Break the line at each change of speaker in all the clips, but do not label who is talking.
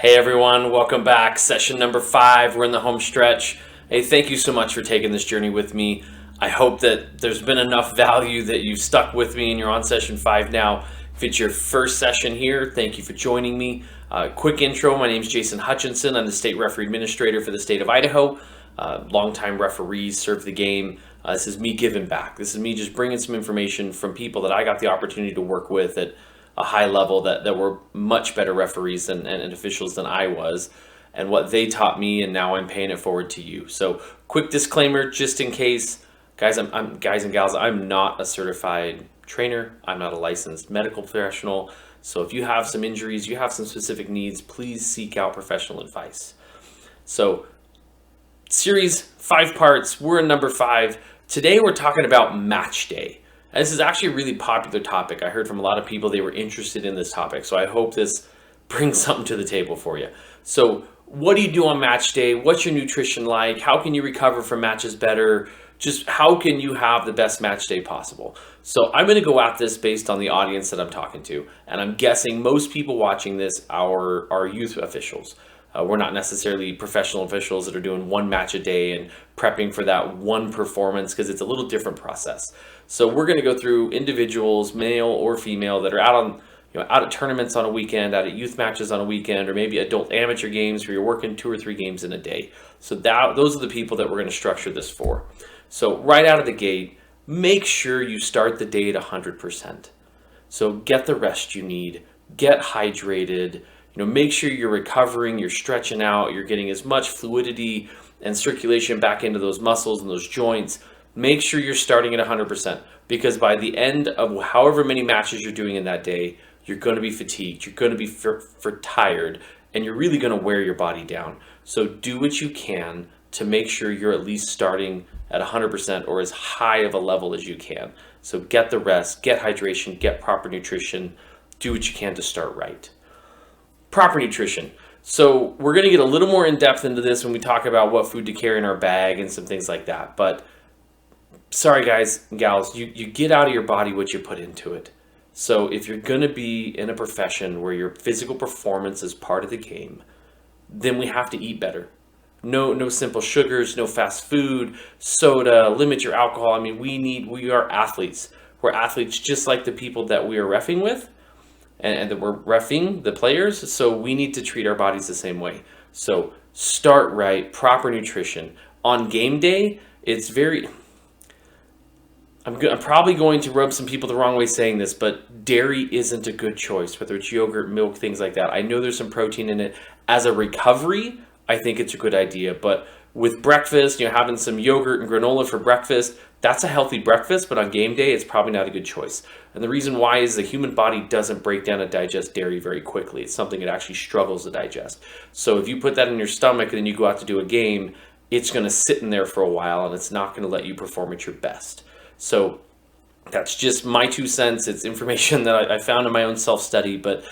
Hey everyone, welcome back. Session number 5. We're in the home stretch. Hey, thank you so much for taking this journey with me. I hope that there's been enough value that you've stuck with me and you're on session 5 now. If it's your first session here, thank you for joining me. Quick intro, my name is Jason Hutchinson. I'm the state referee administrator for the state of Idaho. Longtime referees serve the game. This is me giving back. This is me just bringing some information from people that I got the opportunity to work with at a high level that were much better referees and officials than I was, and what they taught me, and now I'm paying it forward to you. So quick disclaimer, just in case, guys, I'm guys and gals, I'm not a certified trainer. I'm not a licensed medical professional. So if you have some injuries, you have some specific needs, please seek out professional advice. So series 5 parts, we're in number 5. Today we're talking about match day. And this is actually a really popular topic. I heard from a lot of people they were interested in this topic. So I hope this brings something to the table for you. So what do you do on match day? What's your nutrition like? How can you recover from matches better? Just how can you have the best match day possible? So I'm going to go at this based on the audience that I'm talking to. And I'm guessing most people watching this are youth officials. We're not necessarily professional officials that are doing one match a day and prepping for that one performance, because it's a little different process. So we're going to go through individuals, male or female, that are out at tournaments on a weekend, out at youth matches on a weekend, or maybe adult amateur games where you're working 2 or 3 games in a day. So those are the people that we're going to structure this for. So right out of the gate, make sure you start the day at 100%. So get the rest you need, get hydrated. Make sure you're recovering, you're stretching out, you're getting as much fluidity and circulation back into those muscles and those joints. Make sure you're starting at 100%, because by the end of however many matches you're doing in that day, you're going to be fatigued, you're going to be tired, and you're really going to wear your body down. So do what you can to make sure you're at least starting at 100% or as high of a level as you can. So get the rest, get hydration, get proper nutrition, do what you can to start right. Proper nutrition. So we're going to get a little more in depth into this when we talk about what food to carry in our bag and some things like that. But sorry guys and gals, you get out of your body what you put into it. So if you're going to be in a profession where your physical performance is part of the game, then we have to eat better. No simple sugars, no fast food, soda, limit your alcohol. I mean, we are athletes. We're athletes just like the people that we are reffing with. And that we're reffing the players, so we need to treat our bodies the same way. So start right, proper nutrition. On game day, it's I'm probably going to rub some people the wrong way saying this, but dairy isn't a good choice, whether it's yogurt, milk, things like that. I know there's some protein in it. As a recovery, I think it's a good idea, but with breakfast, having some yogurt and granola for breakfast, that's a healthy breakfast, but on game day, it's probably not a good choice. And the reason why is the human body doesn't break down and digest dairy very quickly. It's something it actually struggles to digest. So if you put that in your stomach and then you go out to do a game, it's going to sit in there for a while and it's not going to let you perform at your best. So that's just my 2 cents. It's information that I found in my own self-study, but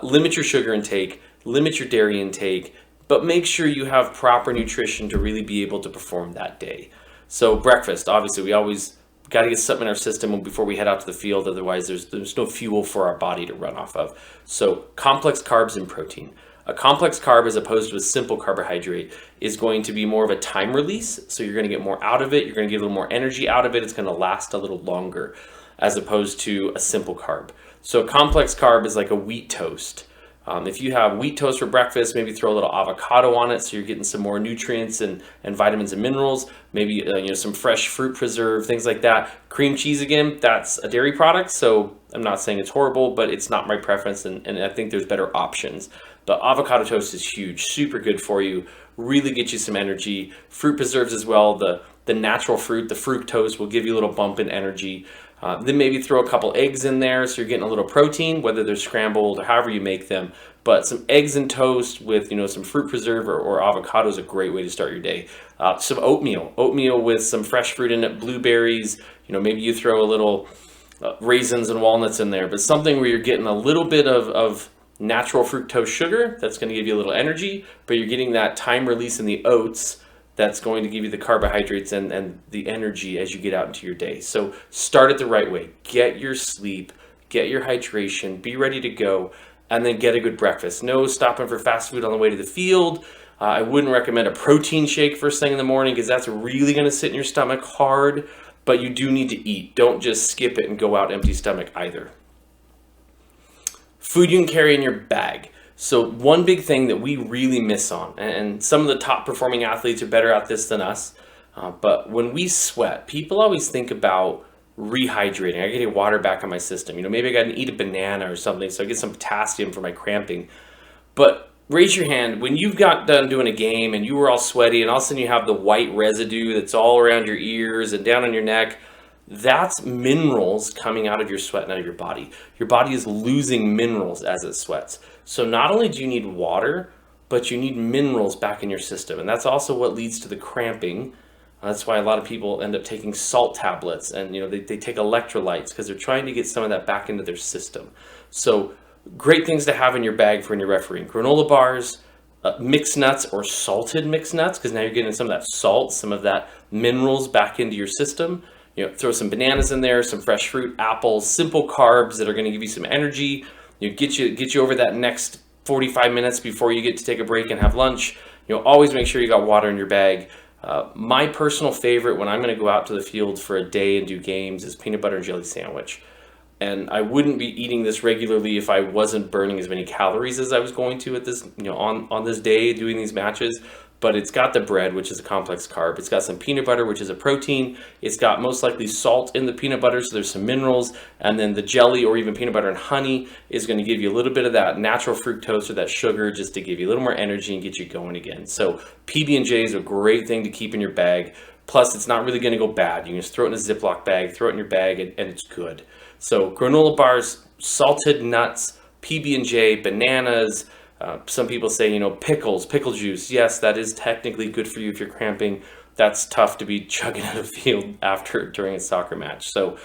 limit your sugar intake, limit your dairy intake, but make sure you have proper nutrition to really be able to perform that day. So breakfast, obviously, we always got to get something in our system before we head out to the field. Otherwise, there's no fuel for our body to run off of. So complex carbs and protein. A complex carb, as opposed to a simple carbohydrate, is going to be more of a time release. So you're going to get more out of it. You're going to get a little more energy out of it. It's going to last a little longer, as opposed to a simple carb. So a complex carb is like a wheat toast. If you have wheat toast for breakfast, maybe throw a little avocado on it so you're getting some more nutrients and vitamins and minerals. Maybe some fresh fruit preserve, things like that. Cream cheese, again, that's a dairy product, so I'm not saying it's horrible, but it's not my preference, and I think there's better options. But avocado toast is huge, super good for you, really get you some energy. Fruit preserves as well, the natural fruit, the fructose, will give you a little bump in energy. Then maybe throw a couple eggs in there so you're getting a little protein, whether they're scrambled or however you make them. But some eggs and toast with some fruit preserve or avocado is a great way to start your day. Some oatmeal with some fresh fruit in it, blueberries. Maybe you throw a little raisins and walnuts in there, but something where you're getting a little bit of natural fructose sugar that's going to give you a little energy, but you're getting that time release in the oats that's going to give you the carbohydrates and the energy as you get out into your day. So start it the right way. Get your sleep, get your hydration, be ready to go. and then get a good breakfast. No stopping for fast food on the way to the field. I wouldn't recommend a protein shake first thing in the morning because that's really going to sit in your stomach hard, but you do need to eat. Don't just skip it and go out empty stomach either. Food you can carry in your bag. So one big thing that we really miss on, and some of the top performing athletes are better at this than us, but when we sweat, people always think about rehydrating. I get water back in my system. Maybe I got to eat a banana or something so I get some potassium for my cramping. But raise your hand when you've got done doing a game and you were all sweaty and all of a sudden you have the white residue that's all around your ears and down on your neck. That's minerals coming out of your sweat and out of your body. Your body is losing minerals as it sweats. So not only do you need water, but you need minerals back in your system. And that's also what leads to the cramping. That's why a lot of people end up taking salt tablets and they take electrolytes because they're trying to get some of that back into their system. So great things to have in your bag for when you're refereeing. Granola bars, mixed nuts or salted mixed nuts, because now you're getting some of that salt, some of that minerals back into your system. Throw some bananas in there, some fresh fruit, apples, simple carbs that are going to give you some energy. Get you over that next 45 minutes before you get to take a break and have lunch. Always make sure you got water in your bag. My personal favorite when I'm going to go out to the field for a day and do games is peanut butter and jelly sandwich. And I wouldn't be eating this regularly if I wasn't burning as many calories as I was going to at this, on this day doing these matches. But it's got the bread, which is a complex carb. It's got some peanut butter, which is a protein. It's got most likely salt in the peanut butter, so there's some minerals. And then the jelly or even peanut butter and honey is going to give you a little bit of that natural fructose or that sugar just to give you a little more energy and get you going again. So PB&J is a great thing to keep in your bag. Plus, it's not really going to go bad. You can just throw it in a Ziploc bag, throw it in your bag, and it's good. So granola bars, salted nuts, PB&J, bananas. Some people say, pickles, pickle juice. Yes, that is technically good for you if you're cramping. That's tough to be chugging out of the field during a soccer match. So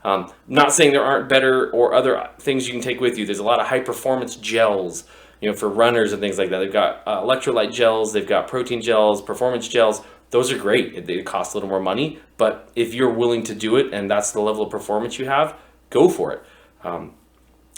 not saying there aren't better or other things you can take with you. There's a lot of high performance gels, for runners and things like that. They've got electrolyte gels, they've got protein gels, performance gels. Those are great. They cost a little more money, but if you're willing to do it and that's the level of performance you have, go for it.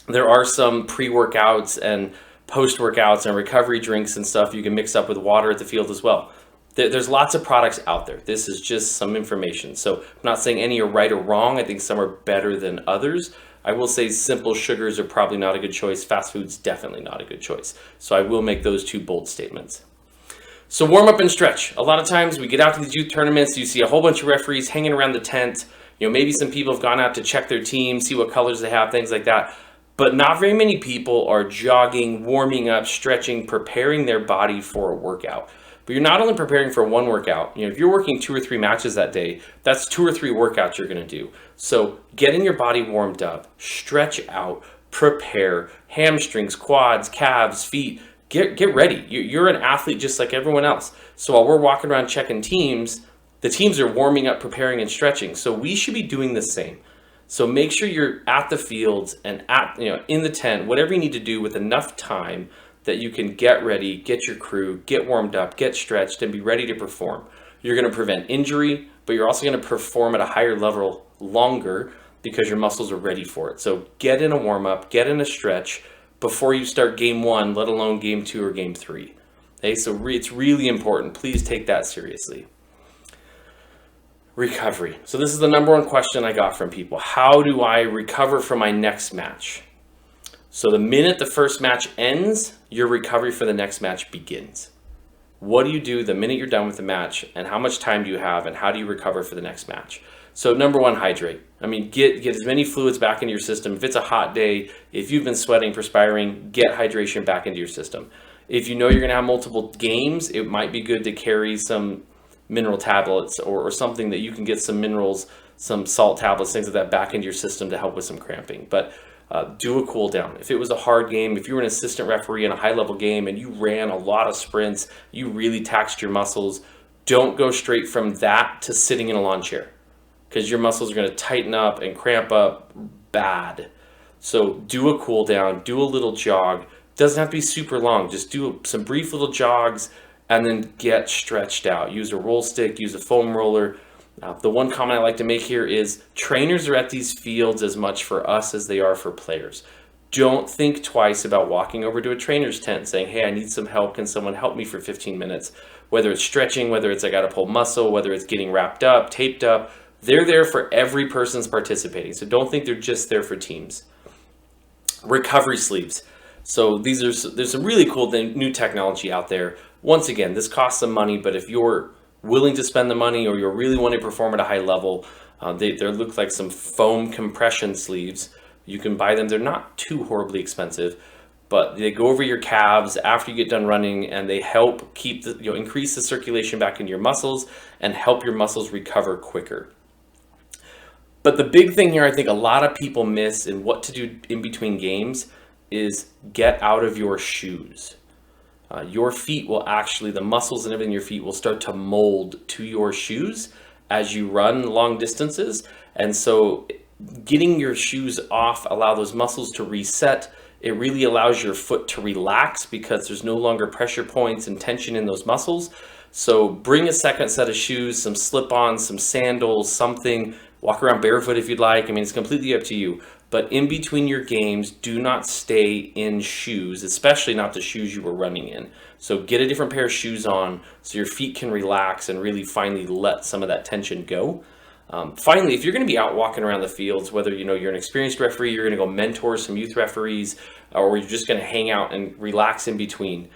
There are some pre-workouts and post-workouts and recovery drinks and stuff you can mix up with water at the field as well. There's lots of products out there. This is just some information. So I'm not saying any are right or wrong. I think some are better than others. I will say simple sugars are probably not a good choice. Fast food's definitely not a good choice. So I will make those two bold statements. So warm up and stretch. A lot of times we get out to these youth tournaments, you see a whole bunch of referees hanging around the tent. Maybe some people have gone out to check their team, see what colors they have, things like that. But not very many people are jogging, warming up, stretching, preparing their body for a workout. But you're not only preparing for one workout. If you're working 2 or 3 matches that day, that's 2 or 3 workouts you're going to do. So getting your body warmed up, stretch out, prepare, hamstrings, quads, calves, feet. Get ready. You're an athlete just like everyone else. So while we're walking around checking teams, the teams are warming up, preparing, and stretching. So we should be doing the same. So make sure you're at the fields and in the tent, whatever you need to do with enough time that you can get ready, get your crew, get warmed up, get stretched, and be ready to perform. You're going to prevent injury, but you're also going to perform at a higher level longer because your muscles are ready for it. So get in a warm up, get in a stretch before you start game 1, let alone game 2 or game 3. Okay, so it's really important. Please take that seriously. Recovery. So this is the number one question I got from people. How do I recover from my next match? So the minute the first match ends, your recovery for the next match begins. What do you do the minute you're done with the match, and how much time do you have, and how do you recover for the next match? So number one, hydrate. Get as many fluids back into your system. If it's a hot day, if you've been sweating, perspiring, get hydration back into your system. If you know you're gonna have multiple games, it might be good to carry some mineral tablets or something that you can get some minerals, some salt tablets, things like that back into your system to help with some cramping. But do a cool down. If it was a hard game, if you were an assistant referee in a high level game and you ran a lot of sprints, you really taxed your muscles, don't go straight from that to sitting in a lawn chair because your muscles are going to tighten up and cramp up bad. So do a cool down, do a little jog. Doesn't have to be super long. Just do some brief little jogs and then get stretched out. Use a roll stick, use a foam roller. The one comment I like to make here is trainers are at these fields as much for us as they are for players. Don't think twice about walking over to a trainer's tent and saying, hey, I need some help. Can someone help me for 15 minutes? Whether it's stretching, whether it's I got to pull muscle, whether it's getting wrapped up, taped up, they're there for every person's participating. So don't think they're just there for teams. Recovery sleeves. So there's some really cool new technology out there. Once again, this costs some money, but if you're willing to spend the money or you really want to perform at a high level, they look like some foam compression sleeves. You can buy them. They're not too horribly expensive, but they go over your calves after you get done running, and they help keep increase the circulation back into your muscles and help your muscles recover quicker. But the big thing here, I think a lot of people miss in what to do in between games is get out of your shoes. Your feet will actually, the muscles and everything in your feet will start to mold to your shoes as you run long distances. And so getting your shoes off, allow those muscles to reset. It really allows your foot to relax because there's no longer pressure points and tension in those muscles. So bring a second set of shoes, some slip-ons, some sandals, something. Walk around barefoot if you'd like. I mean, it's completely up to you. But in between your games, do not stay in shoes, especially not the shoes you were running in. So get a different pair of shoes on so your feet can relax and really finally let some of that tension go. Finally, if you're going to be out walking around the fields, whether you're an experienced referee, you're going to go mentor some youth referees, or you're just going to hang out and relax in between,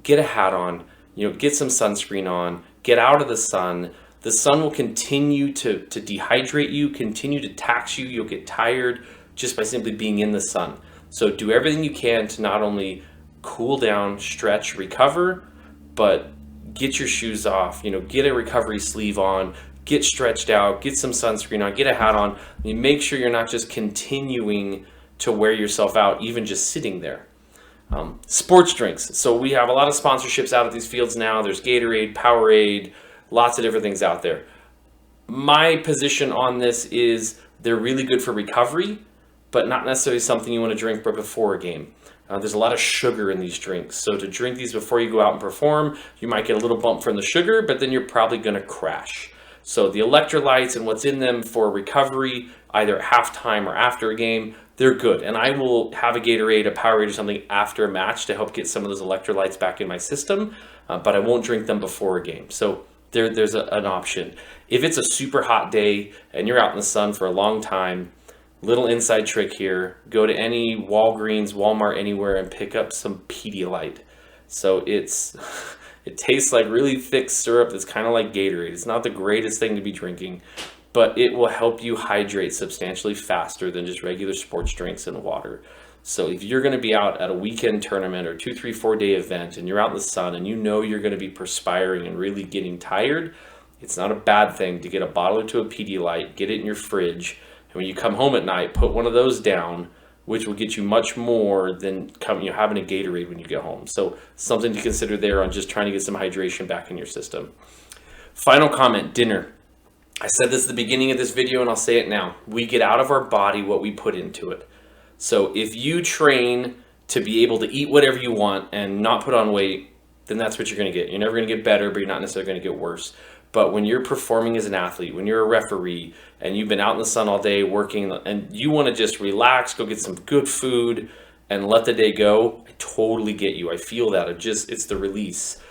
get a hat on, get some sunscreen on, get out of the sun. The sun will continue to dehydrate you, continue to tax you. You'll get tired just by simply being in the sun. So do everything you can to not only cool down, stretch, recover, but get your shoes off, get a recovery sleeve on, get stretched out, get some sunscreen on, get a hat on. Make sure you're not just continuing to wear yourself out, even just sitting there. Sports drinks. So we have a lot of sponsorships out at these fields now. There's Gatorade, Powerade, lots of different things out there. My position on this is they're really good for recovery, but not necessarily something you want to drink before a game. There's a lot of sugar in these drinks. So to drink these before you go out and perform, you might get a little bump from the sugar, but then you're probably going to crash. So the electrolytes and what's in them for recovery, either at halftime or after a game, they're good. And I will have a Gatorade, a Powerade or something after a match to help get some of those electrolytes back in my system, but I won't drink them before a game. So there's an option. If it's a super hot day and you're out in the sun for a long time, little inside trick here, go to any Walgreens, Walmart, anywhere and pick up some Pedialyte. So it tastes like really thick syrup that's kind of like Gatorade. It's not the greatest thing to be drinking, but it will help you hydrate substantially faster than just regular sports drinks and water. So if you're going to be out at a weekend tournament or 2, 3, 4 day event and you're out in the sun and you're going to be perspiring and really getting tired, it's not a bad thing to get a bottle or two of Pedialyte, get it in your fridge, and when you come home at night, put one of those down, which will get you much more than having a Gatorade when you get home. So something to consider there on just trying to get some hydration back in your system. Final comment, dinner. I said this at the beginning of this video and I'll say it now. We get out of our body what we put into it. So if you train to be able to eat whatever you want and not put on weight, then that's what you're going to get. You're never going to get better, but you're not necessarily going to get worse. But when you're performing as an athlete, when you're a referee and you've been out in the sun all day working and you want to just relax, go get some good food and let the day go, I totally get you. I feel that. It's the release.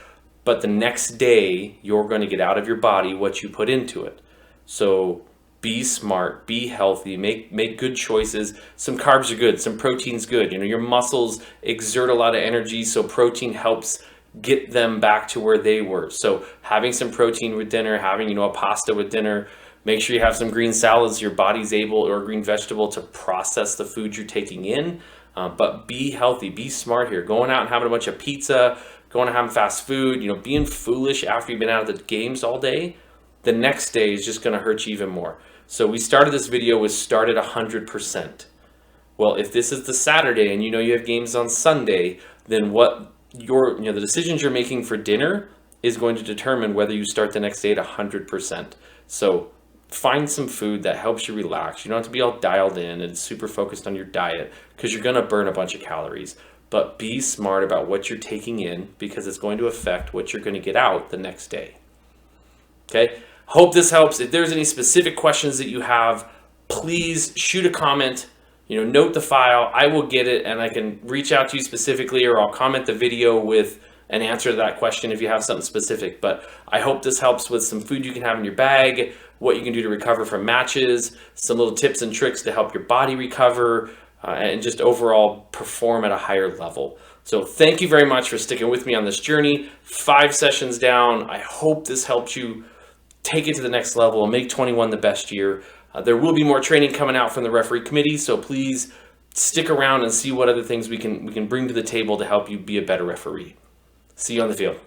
But the next day, you're going to get out of your body what you put into it. So be smart, be healthy, make good choices. Some carbs are good, some protein's good. Your muscles exert a lot of energy, so protein helps get them back to where they were. So having some protein with dinner, having a pasta with dinner, make sure you have some green salads, your body's able, or a green vegetable to process the food you're taking in. But be healthy, be smart here. Going out and having a bunch of pizza, going and having fast food, being foolish after you've been out of the games all day, the next day is just going to hurt you even more. So we started this video with start at 100%. Well, if this is the Saturday and you have games on Sunday, then what the decisions you're making for dinner is going to determine whether you start the next day at 100%. So find some food that helps you relax. You don't have to be all dialed in and super focused on your diet because you're going to burn a bunch of calories. But be smart about what you're taking in because it's going to affect what you're going to get out the next day. Okay? Hope this helps. If there's any specific questions that you have, please shoot a comment note the file. I will get it, and I can reach out to you specifically, or I'll comment the video with an answer to that question if you have something specific. But I hope this helps with some food you can have in your bag, what you can do to recover from matches, some little tips and tricks to help your body recover, and just overall perform at a higher level. So thank you very much for sticking with me on this journey. 5 sessions down. I hope this helps you take it to the next level and make 21 the best year. There will be more training coming out from the referee committee, so please stick around and see what other things we can bring to the table to help you be a better referee. See you on the field.